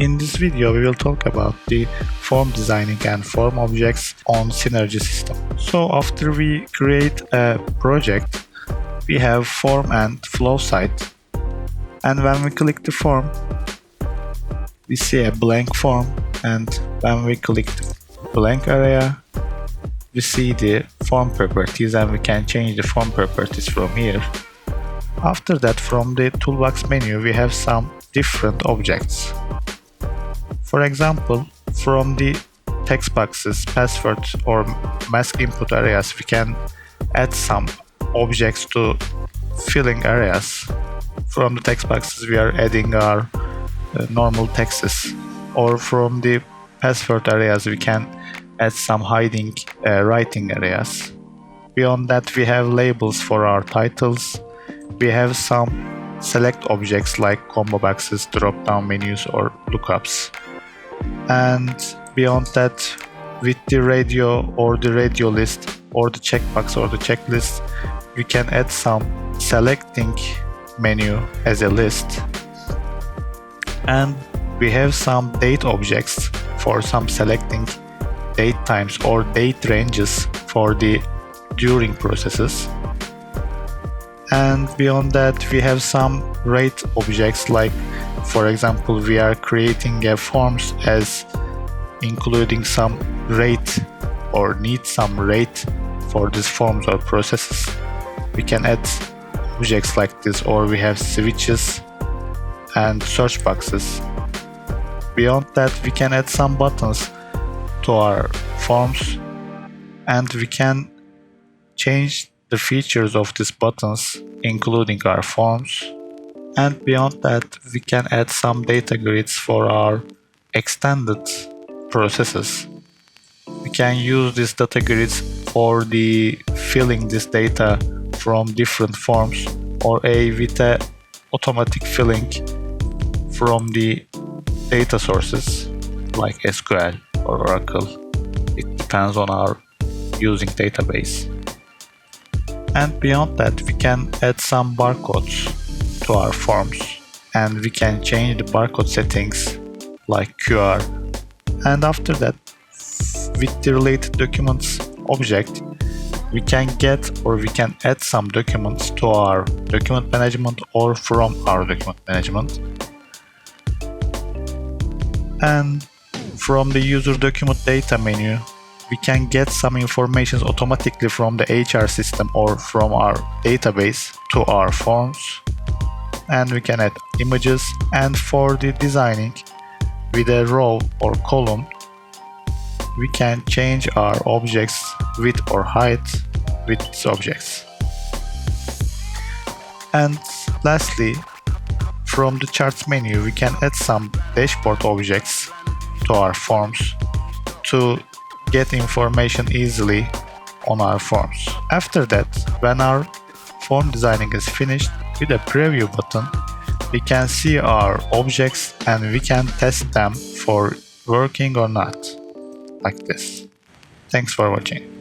In this video, we will talk about the form designing and form objects on Synergy system. So after we create a project, we have form and flow site. And when we click the form, we see a blank form. And when we click the blank area, we see the form properties, and we can change the form properties from here. After that, from the toolbox menu, we have some different objects. For example, from the text boxes, password or mask input areas, we can add some objects to filling areas. From the text boxes, we are adding our normal texts, or from the password areas, we can add some hiding writing areas. Beyond that, we have labels for our titles. We have some select objects like combo boxes, drop-down menus, or lookups. And beyond that, with the radio or the radio list or the checkbox or the checklist, we can add some selecting menu as a list. And we have some date objects for some selecting date times or date ranges for the during processes. And beyond that, we have some rate objects, like for example, we are creating a forms as including some rate or need some rate for these forms or processes. We can add objects like this, or we have switches and search boxes. Beyond that, we can add some buttons to our forms, and we can change the features of these buttons, including our forms. And beyond that, we can add some data grids for our extended processes. We can use these data grids for the filling this data from different forms, or with a automatic filling from the data sources like SQL or Oracle. It depends on our using database. And beyond that, we can add some barcodes to our forms, and we can change the barcode settings like QR. And after that, with the related documents object, we can get or we can add some documents to our document management or from our document management. And from the user document data menu, we can get some information automatically from the HR system or from our database to our forms. And we can add images. And for the designing with a row or column, we can change our objects width or height with these objects. And lastly, from the charts menu, we can add some dashboard objects to our forms to get information easily on our forms. After that, when our form designing is finished, with a preview button, we can see our objects and we can test them for working or not, like this. Thanks for watching.